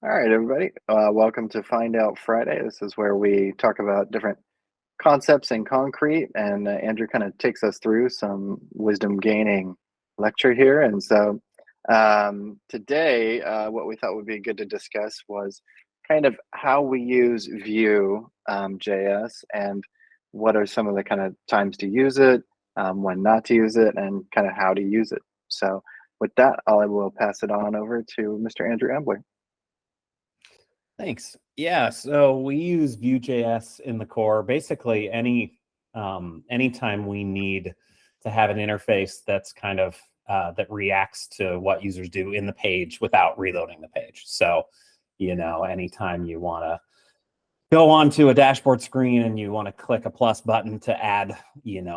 All right, everybody. Welcome to Find Out Friday. This is where we talk about different concepts in concrete, and Andrew kind of takes us through some wisdom gaining lecture here. And so today, what we thought would be good to discuss was kind of how we use Vue.js and what are some of the kind of times to use it, when not to use it, and kind of how to use it. So with that, I will pass it on over to Mr. Andrew Ambler. Thanks. Yeah, so we use Vue.js in the core. Basically, anytime we need to have an interface that's kind of that reacts to what users do in the page without reloading the page. So, anytime you want to go onto a dashboard screen and you want to click a plus button to add,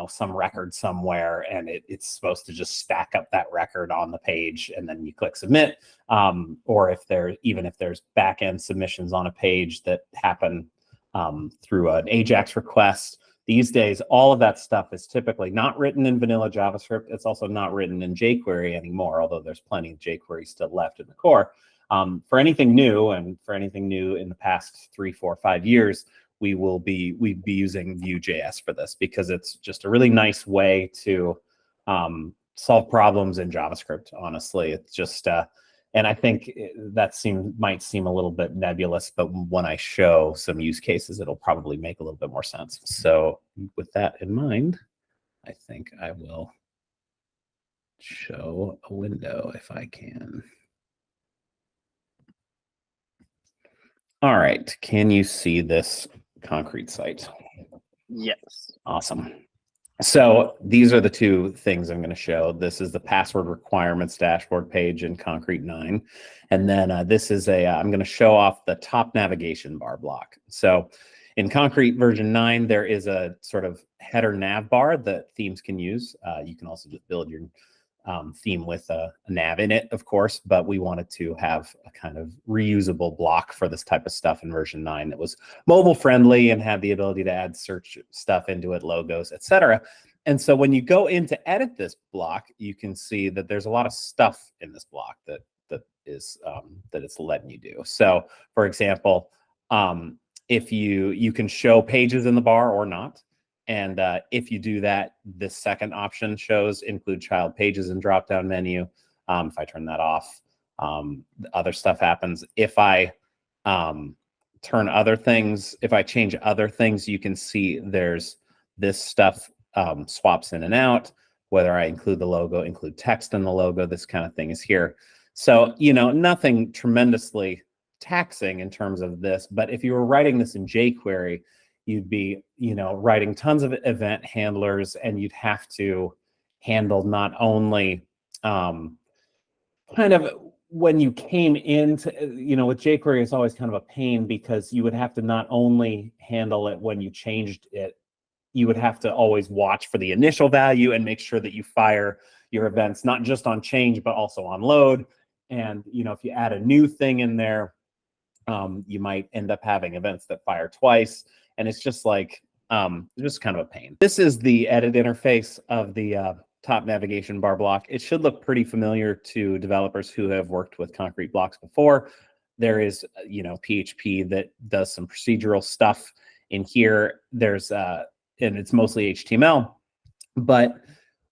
some record somewhere, and it's supposed to just stack up that record on the page, and then you click submit. Or if there's backend submissions on a page that happen through an AJAX request. These days, all of that stuff is typically not written in vanilla JavaScript. It's also not written in jQuery anymore, although there's plenty of jQuery still left in the core. For anything new, and for anything new in the past 3, 4, 5 years, we'd be using Vue.js for this, because it's just a really nice way to solve problems in JavaScript. Honestly, it's just and I think that might seem a little bit nebulous, but when I show some use cases, it'll probably make a little bit more sense. So with that in mind, I think I will show a window if I can. All right, can you see this concrete site? Yes. Awesome. So these are the two things I'm going to show. This is the password requirements dashboard page in Concrete 9. And then this is I'm going to show off the top navigation bar block. So in Concrete version 9, there is a sort of header nav bar that themes can use. You can also just build your theme with a nav in it, of course, but we wanted to have a kind of reusable block for this type of stuff in version 9 that was mobile friendly and had the ability to add search stuff into it, logos, etc. And so when you go in to edit this block, you can see that there's a lot of stuff in this block that it's letting you do. So for example, if you can show pages in the bar or not. And if you do that, this second option shows include child pages in drop-down menu. If I turn that off, other stuff happens. If I turn other things, if I change other things, you can see there's this stuff swaps in and out, whether I include the logo, include text in the logo, this kind of thing is here. So, nothing tremendously taxing in terms of this, but if you were writing this in jQuery, you'd be, writing tons of event handlers, and you'd have to handle not only kind of when you came into, with jQuery, it's always kind of a pain, because you would have to not only handle it when you changed it, you would have to always watch for the initial value and make sure that you fire your events, not just on change, but also on load. And, if you add a new thing in there, you might end up having events that fire twice. And it's just like, just kind of a pain. This is the edit interface of the top navigation bar block. It should look pretty familiar to developers who have worked with concrete blocks before. There is, PHP that does some procedural stuff in here. There's, and it's mostly HTML. But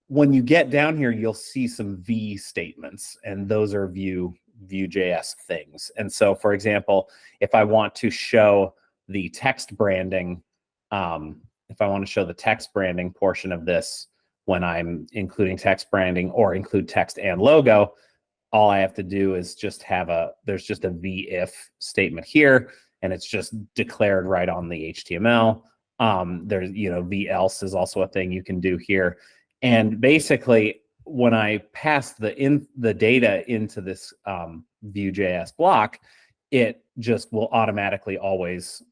when you get down here, you'll see some V statements, and those are Vue.js things. And so, for example, if I want to show the text branding, if I want to show the text branding portion of this when I'm including text branding or include text and logo, all I have to do is just have there's just a v-if statement here, and it's just declared right on the HTML. There's, v-else is also a thing you can do here. And basically, when I pass the data into this Vue.js block, it just will automatically always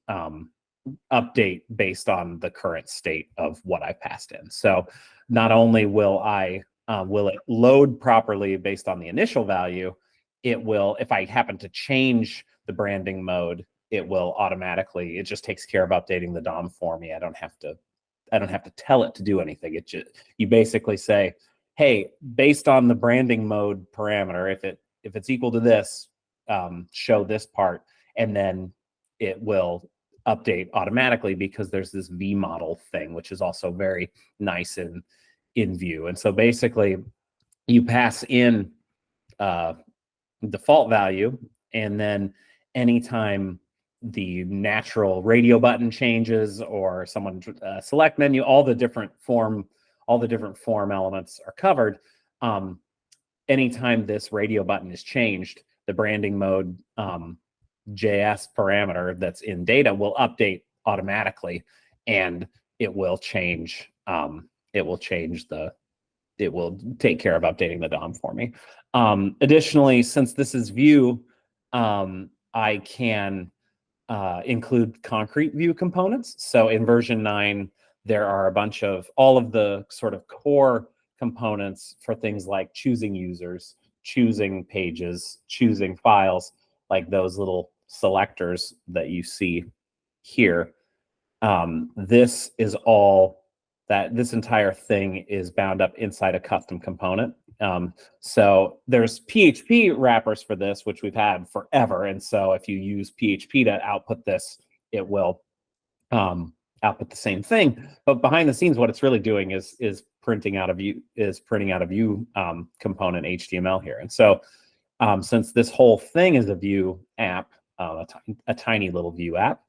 update based on the current state of what I passed in. So not only will it load properly based on the initial value, it will, if I happen to change the branding mode, it will automatically, it just takes care of updating the DOM for me. I don't have to tell it to do anything. It just, you basically say, hey, based on the branding mode parameter, if it's equal to this, show this part, and then it will update automatically because there's this V model thing, which is also very nice in Vue. And so basically you pass in default value, and then anytime the natural radio button changes or someone select menu, all the different form elements are covered. Anytime this radio button is changed, the branding mode JS parameter that's in data will update automatically, and it will change. It will take care of updating the DOM for me. Additionally, since this is Vue, I can include concrete Vue components. So in version 9, there are a bunch of all of the sort of core components for things like choosing users, choosing pages, choosing files, like those little selectors that you see here. This is all that this entire thing is bound up inside a custom component. So there's PHP wrappers for this, which we've had forever. And so if you use PHP to output this, it will output the same thing. But behind the scenes, what it's really doing is printing out a Vue component HTML here. And so since this whole thing is a Vue app, a tiny little Vue app,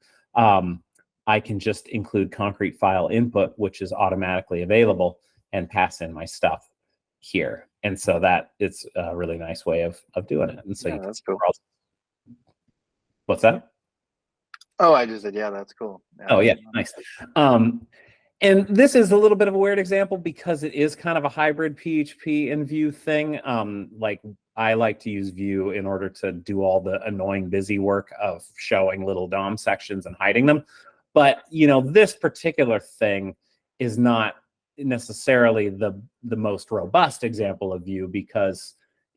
I can just include concrete file input, which is automatically available, and pass in my stuff here. And so that it's a really nice way of doing it. And so yeah, that's cool. What's that? Oh, I just said, yeah, that's cool. Yeah, oh, yeah, nice. And this is a little bit of a weird example because it is kind of a hybrid PHP and Vue thing. Like I like to use Vue in order to do all the annoying busy work of showing little DOM sections and hiding them. But, you know, this particular thing is not necessarily the most robust example of Vue because,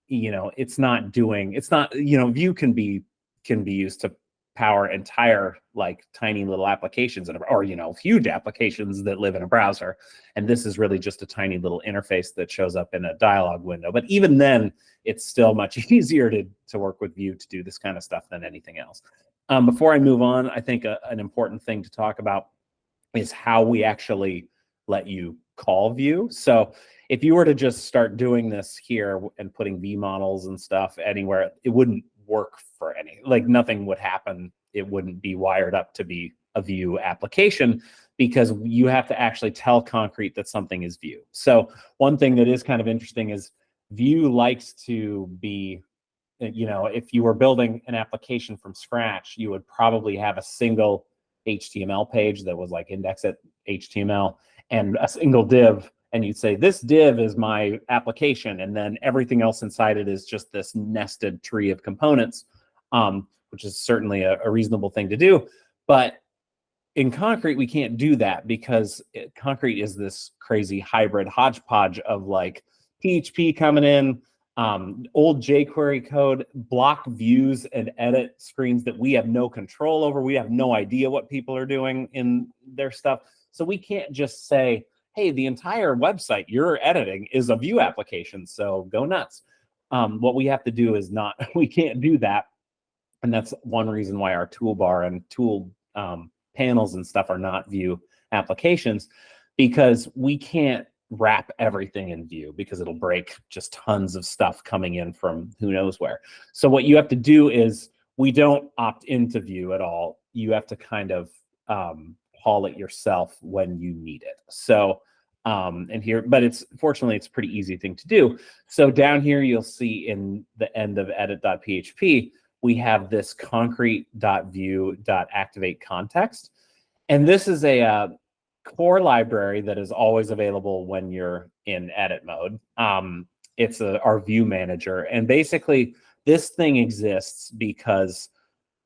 you know, Vue can be used to power entire like tiny little applications or you know, huge applications that live in a browser. And this is really just a tiny little interface that shows up in a dialog window. But even then, it's still much easier to work with Vue to do this kind of stuff than anything else. Before I move on, I think an important thing to talk about is how we actually let you call Vue. So if you were to just start doing this here and putting V models and stuff anywhere, it wouldn't work for nothing would happen. It wouldn't be wired up to be a Vue application because you have to actually tell Concrete that something is Vue. So one thing that is kind of interesting is Vue likes to be, you know, if you were building an application from scratch, you would probably have a single HTML page that was like index.html and a single div. And you'd say, this div is my application. And then everything else inside it is just this nested tree of components, which is certainly a reasonable thing to do. But in Concrete, we can't do that because Concrete is this crazy hybrid hodgepodge of like PHP coming in, old jQuery code, block views and edit screens that we have no control over. We have no idea what people are doing in their stuff. So we can't just say, hey, the entire website you're editing is a Vue application, so go nuts. What we have to do is we can't do that. And that's one reason why our toolbar and tool panels and stuff are not Vue applications, because we can't wrap everything in Vue because it'll break just tons of stuff coming in from who knows where. So what you have to do is we don't opt into Vue at all. You have to kind of haul it yourself when you need it. So and here, but fortunately it's a pretty easy thing to do. So down here you'll see in the end of edit.php we have this concrete.vue.activate context, and this is a core library that is always available when you're in edit mode. It's our Vue manager, and basically this thing exists because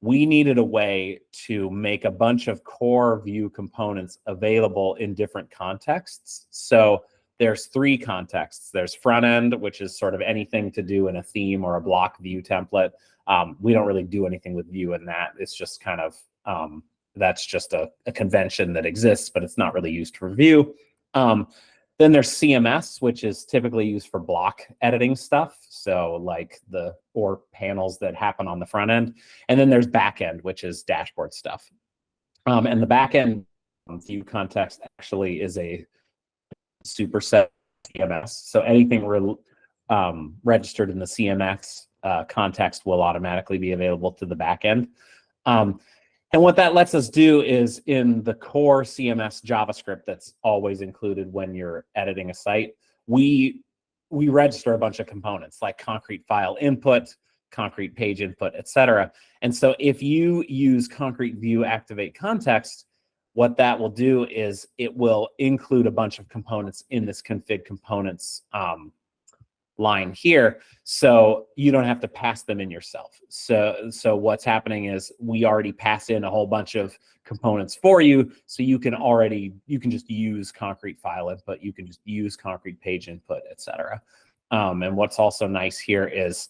we needed a way to make a bunch of core Vue components available in different contexts. So there's 3 contexts. There's front end, which is sort of anything to do in a theme or a block Vue template. We don't really do anything with Vue in that. It's just kind of, that's just a convention that exists, but it's not really used for Vue. Then there's CMS, which is typically used for block editing stuff. So like or panels that happen on the front end. And then there's backend, which is dashboard stuff. And the backend view context actually is a superset CMS. So anything registered in the CMS context will automatically be available to the backend. And what that lets us do is in the core CMS JavaScript that's always included when you're editing a site, we register a bunch of components like concrete file input, concrete page input, etc. And so if you use concrete view activate context, what that will do is it will include a bunch of components in this config components line here, so you don't have to pass them in yourself. So what's happening is we already pass in a whole bunch of components for you, so you can just use concrete file input, you can just use concrete page input, etc. And what's also nice here is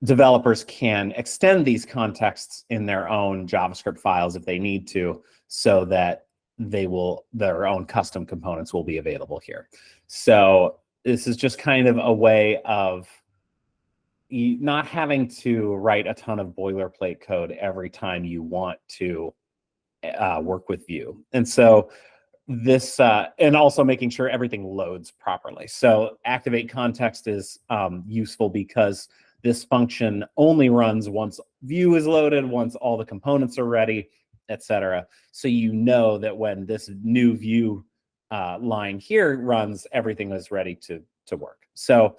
developers can extend these contexts in their own JavaScript files if they need to, so that their own custom components will be available here. So this is just kind of a way of not having to write a ton of boilerplate code every time you want to work with Vue. And so this, and also making sure everything loads properly. So activate context is useful because this function only runs once Vue is loaded, once all the components are ready, etc. So you know that when this new Vue line here runs, everything is ready to work. So,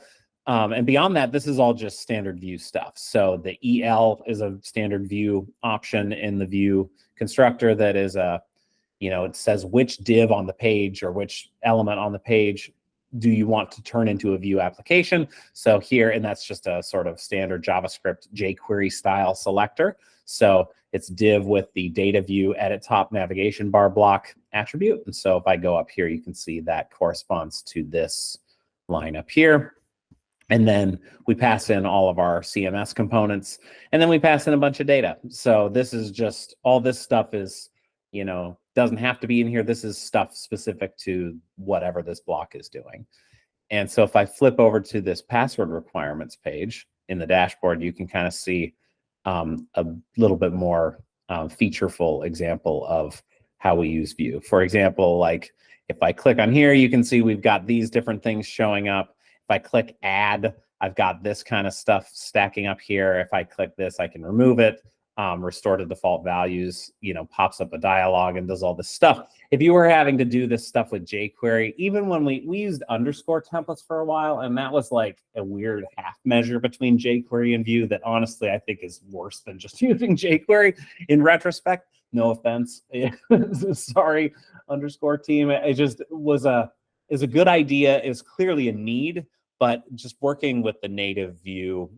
and beyond that, this is all just standard Vue stuff. So the EL is a standard Vue option in the Vue constructor that is it says which div on the page or which element on the page do you want to turn into a Vue application. So here, and that's just a sort of standard JavaScript jQuery style selector. So it's div with the data view edit top navigation bar block attribute. And so if I go up here, you can see that corresponds to this line up here. And then we pass in all of our CMS components, and then we pass in a bunch of data. So this is just, all this stuff is, doesn't have to be in here. This is stuff specific to whatever this block is doing. And so if I flip over to this password requirements page in the dashboard, you can kind of see a little bit more featureful example of how we use Vue. For example, like if I click on here, you can see we've got these different things showing up. If I click add, I've got this kind of stuff stacking up here. If I click this, I can remove it. Restore to default values, pops up a dialog and does all this stuff. If you were having to do this stuff with jQuery, even when we used underscore templates for a while, and that was like a weird half measure between jQuery and Vue that honestly I think is worse than just using jQuery in retrospect. No offense. Sorry, underscore team. It just is a good idea. It's clearly a need, but just working with the native Vue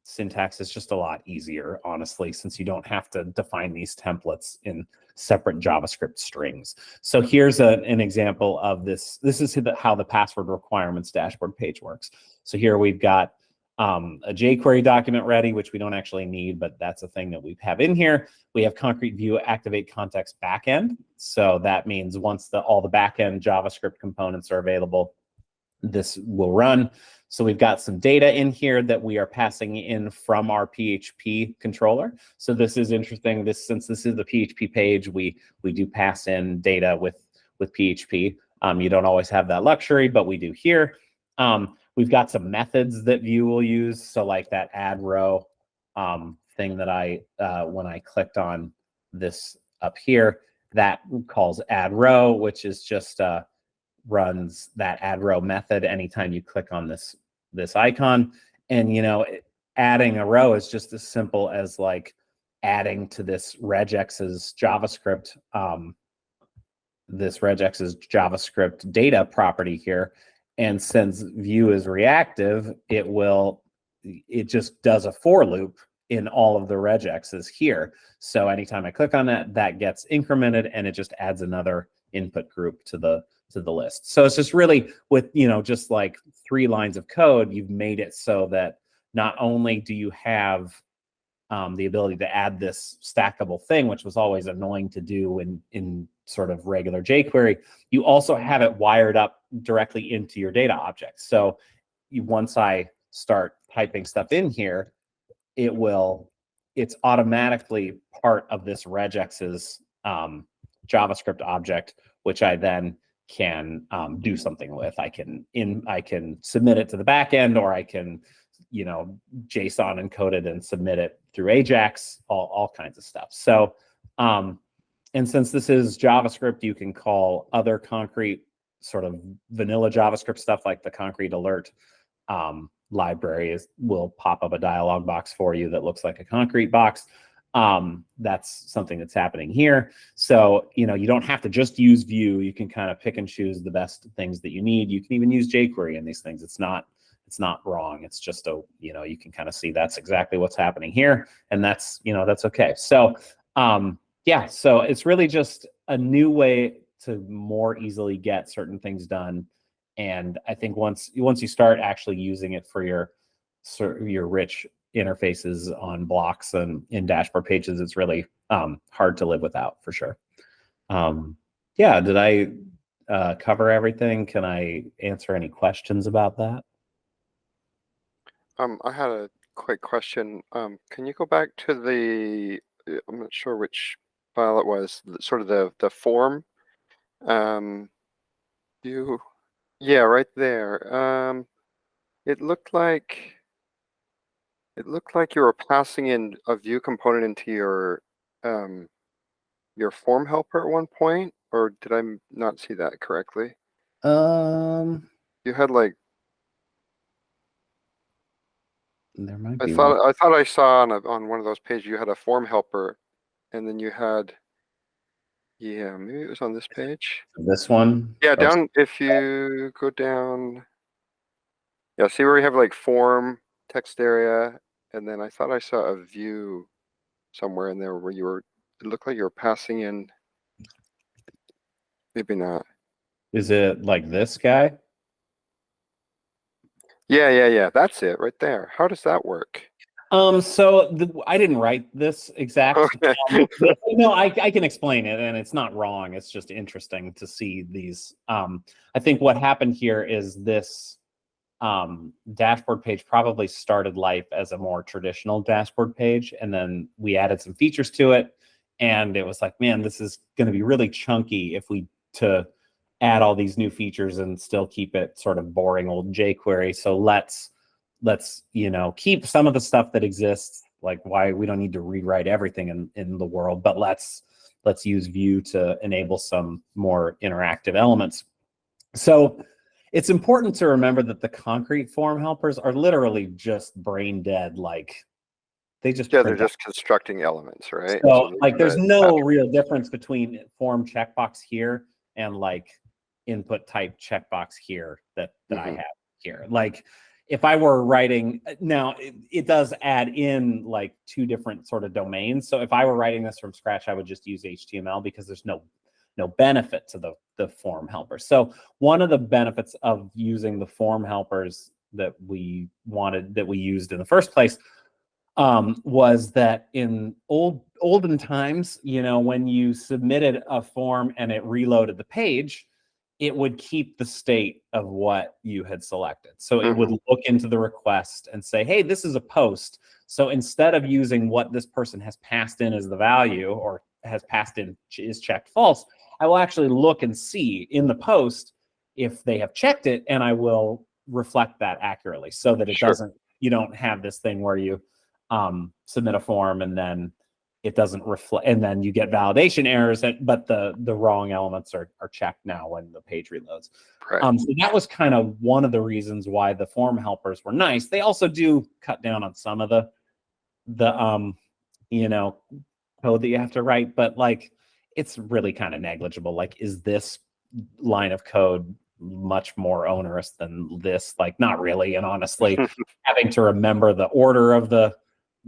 syntax is just a lot easier, honestly, since you don't have to define these templates in separate JavaScript strings. So here's an example of this. This is how the password requirements dashboard page works. So here we've got a jQuery document ready, which we don't actually need, but that's a thing that we have in here. We have Concrete View Activate Context backend. So that means once all the backend JavaScript components are available, this will run. So we've got some data in here that we are passing in from our PHP controller. So this is interesting. Since this is the PHP page, we do pass in data with PHP. You don't always have that luxury, but we do here. We've got some methods that Vue will use. So like that add row thing that when I clicked on this up here, that calls add row, which is just runs that add row method anytime you click on this icon. And adding a row is just as simple as like adding to this regex's JavaScript data property here. And since Vue is reactive, it just does a for loop in all of the regexes here. So anytime I click on that gets incremented, and it just adds another input group to the list. So it's just really with, just like 3 lines of code, you've made it so that not only do you have the ability to add this stackable thing, which was always annoying to do in sort of regular jQuery, you also have it wired up directly into your data object. So once I start typing stuff in here, it's automatically part of this regex's JavaScript object, which I then can do something with. I can submit it to the backend, or I can, JSON encode it and submit it through Ajax, all kinds of stuff. So, and since this is JavaScript, you can call other Concrete sort of vanilla JavaScript stuff, like the Concrete alert library will pop up a dialog box for you that looks like a Concrete box. That's something that's happening here. So, you don't have to just use Vue. You can kind of pick and choose the best things that you need. You can even use jQuery in these things. It's not wrong. It's just you can kind of see that's exactly what's happening here, and that's okay. So, yeah, so it's really just a new way to more easily get certain things done. And I think once you start actually using it for your rich interfaces on blocks and in dashboard pages, it's really hard to live without, for sure. Yeah, did I cover everything? Can I answer any questions about that? I had a quick question. Can you go back to I'm not sure which file it was, sort of the form view? Yeah, right there. It looked like you were passing in a Vue component into your form helper at one point, or did I not see that correctly? You had like, there might be I thought I saw on one of those pages you had a form helper, and then you had, yeah, maybe it was on this page. This one? Yeah, down, if you go down, yeah, see where we have like form, text area, and then I thought I saw a view somewhere in there where it looked like you were passing in, maybe not. Is it like this guy? Yeah, that's it right there. How does that work? So I didn't write this exact. Okay. No, I can explain it, and it's not wrong. It's just interesting to see these. I think what happened here is this dashboard page probably started life as a more traditional dashboard page, and then we added some features to it, and it was like, man, this is going to be really chunky if we to add all these new features and still keep it sort of boring old jQuery. So let's keep some of the stuff that exists, like why we don't need to rewrite everything in the world, but let's use Vue to enable some more interactive elements. So it's important to remember that the Concrete form helpers are literally just brain dead. Like they're just constructing elements, right? So like there's no real difference between form checkbox here and like input type checkbox here that I have here. Like if I were writing now, it does add in like two different sort of domains. So if I were writing this from scratch, I would just use HTML because there's no benefit to the form helper. So one of the benefits of using the form helpers that we used in the first place was that in olden times, when you submitted a form and it reloaded the page, it would keep the state of what you had selected. So it would look into the request and say, hey, this is a post. So instead of using what this person has passed in as the value or has passed in is checked false, I will actually look and see in the post if they have checked it, and I will reflect that accurately so that it doesn't, you don't have this thing where you submit a form and then it doesn't reflect, and then you get validation errors, but the wrong elements are checked now when the page reloads. Right. So that was kind of one of the reasons why the form helpers were nice. They also do cut down on some of the code that you have to write, but like it's really kind of negligible. Like, is this line of code much more onerous than this? Like, not really. And honestly, having to remember the order of the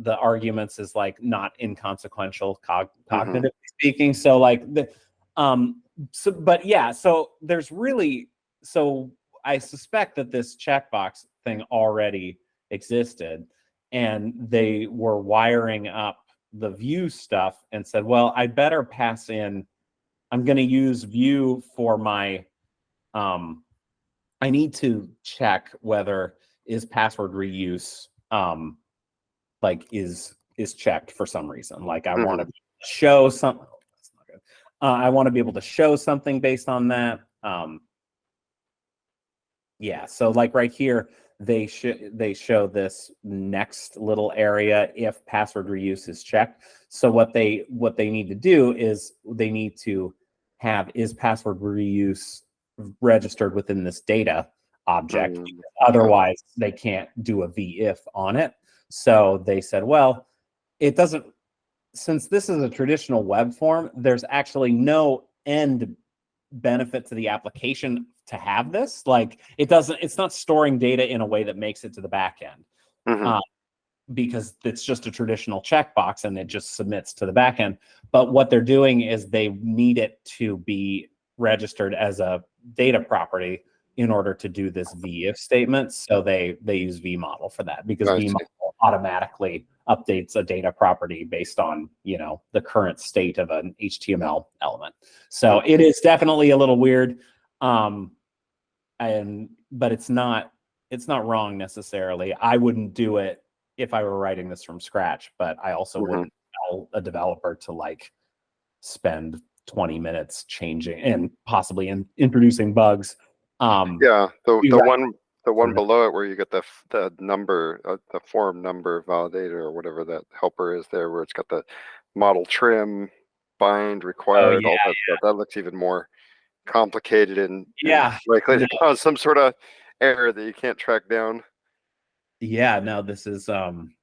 arguments is like not inconsequential cognitively speaking. So like but yeah, so there's really, so I suspect that this checkbox thing already existed, and they were wiring up the Vue stuff and said, well, I better pass in, I'm going to use Vue for my, I need to check whether is password reuse, like is checked for some reason. Like I want to show some, that's not good. I want to be able to show something based on that. Yeah, so like right here, they show this next little area if password reuse is checked. So what they need to do is they need to have is password reuse registered within this data object. Otherwise, they can't do a VIF on it. So they said, well, it doesn't, since this is a traditional web form, there's actually no end benefit to the application to have this. Like it's not storing data in a way that makes it to the back end. Because it's just a traditional checkbox and it just submits to the back end. But what they're doing is they need it to be registered as a data property in order to do this VIF statement. So they use vModel for that, because vModel automatically updates a data property based on, the current state of an HTML element. So it is definitely a little weird. But it's not wrong necessarily. I wouldn't do it if I were writing this from scratch, but I also wouldn't tell a developer to like spend 20 minutes changing and possibly introducing bugs. The one below it where you get the number, the form number validator or whatever that helper is there, where it's got the model trim, bind, required, all that stuff. That looks even more complicated and likely to cause some sort of error that you can't track down. Yeah, no, this is I'm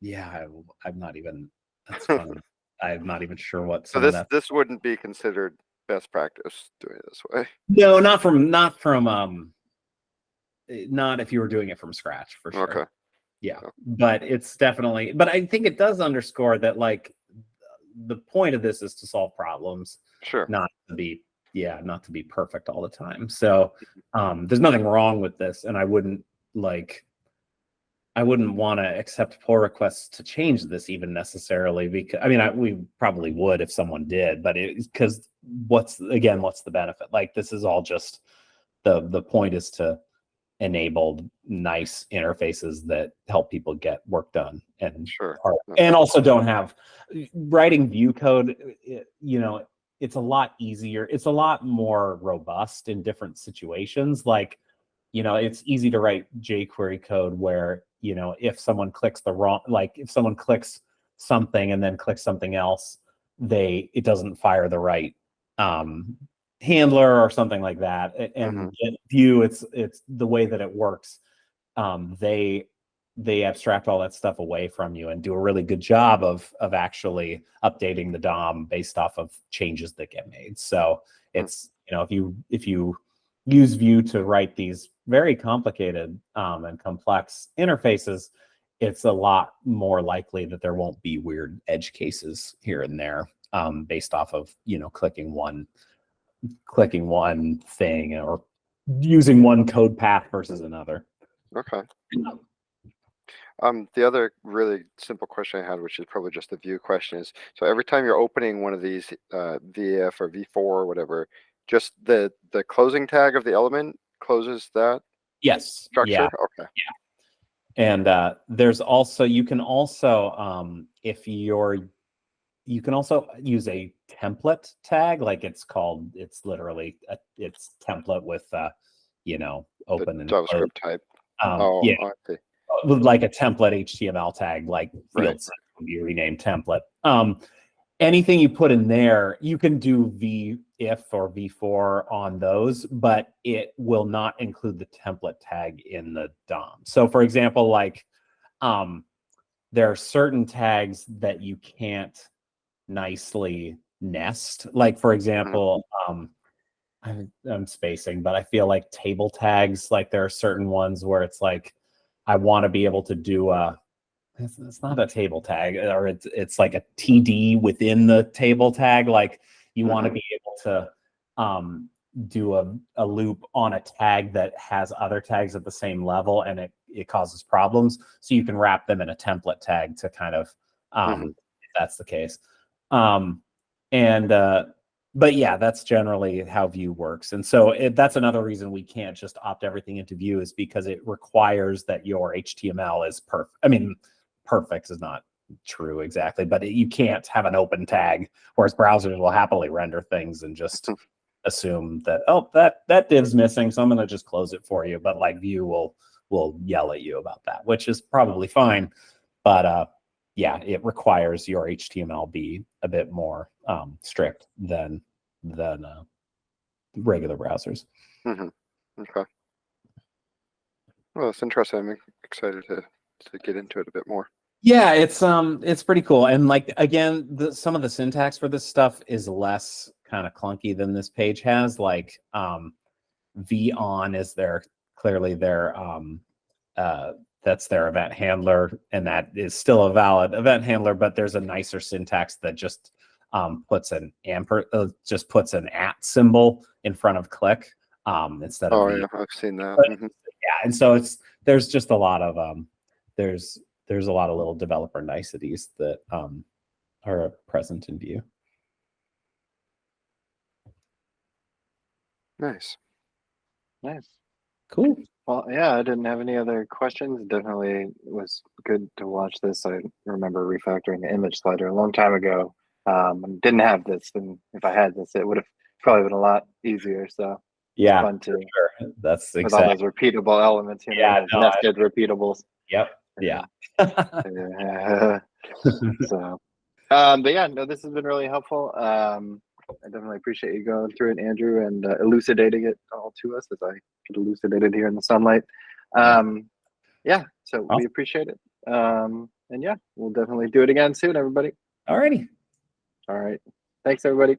not even, that's funny. I'm not even sure what. So this wouldn't be considered best practice doing it this way. No, not if you were doing it from scratch, for sure. Okay. Yeah, but it's definitely, but I think it does underscore that like the point of this is to solve problems, sure, not to be perfect all the time. So there's nothing wrong with this, and I wouldn't want to accept pull requests to change this even necessarily, because we probably would if someone did, but because what's the benefit? Like this is all just the point is to enable nice interfaces that help people get work done, and and also don't have writing Vue code. It's a lot easier. It's a lot more robust in different situations. Like, it's easy to write jQuery code where, if someone clicks if someone clicks something and then clicks something else, it doesn't fire the right handler or something like that. And Vue, it's the way that it works. They abstract all that stuff away from you and do a really good job of actually updating the DOM based off of changes that get made. So it's, if you use Vue to write these very complicated and complex interfaces, it's a lot more likely that there won't be weird edge cases here and there based off of, clicking one thing or using one code path versus another. Okay. The other really simple question I had, which is probably just a Vue question, is so every time you're opening one of these VF or V4 or whatever, just the closing tag of the element closes that structure? Yeah. Okay. Yeah. And there's also, you can also use a template tag, like it's literally it's template with open the and JavaScript close. type. Like a template HTML tag, like field set would be renamed template. Anything you put in there, you can do VIF or V4 on those, but it will not include the template tag in the DOM. So for example, like there are certain tags that you can't nicely nest. Like for example, I'm spacing, but I feel like table tags, like there are certain ones where it's like, I want to be able to do it's not a table tag, or it's like a TD within the table tag. Like you want to be able to do a loop on a tag that has other tags at the same level, and it causes problems. So you can wrap them in a template tag to kind of, if that's the case. But yeah, that's generally how Vue works. And so that's another reason we can't just opt everything into Vue, is because it requires that your HTML is perfect. I mean, perfect is not true exactly, but you can't have an open tag, whereas browsers will happily render things and just assume that, oh, that div's missing, so I'm going to just close it for you. But like Vue will yell at you about that, which is probably fine. But yeah, it requires your HTML be a bit more strict than regular browsers. Okay. Well, it's interesting. I'm excited to get into it a bit more. Yeah, it's pretty cool. And like, again, some of the syntax for this stuff is less kind of clunky than this page has. Like v-on is clearly their that's their event handler, and that is still a valid event handler, but there's a nicer syntax that just puts an puts an @ symbol in front of click instead of yeah, I've seen that. But, yeah, and so there's just a lot of there's a lot of little developer niceties that are present in Vue. Nice. Cool. Well, yeah, I didn't have any other questions. Definitely was good to watch this. I remember refactoring the image slider a long time ago. And didn't have this, and if I had this, it would have probably been a lot easier. So yeah, fun to sure. That's with all those repeatable elements, yeah, those nested repeatables. Yep. Yeah. So, but yeah, no, this has been really helpful. I definitely appreciate you going through it, Andrew, and elucidating it all to us as I get elucidated here in the sunlight. Yeah, so we appreciate it. And yeah, we'll definitely do it again soon, everybody. Alrighty. All right. Thanks, everybody.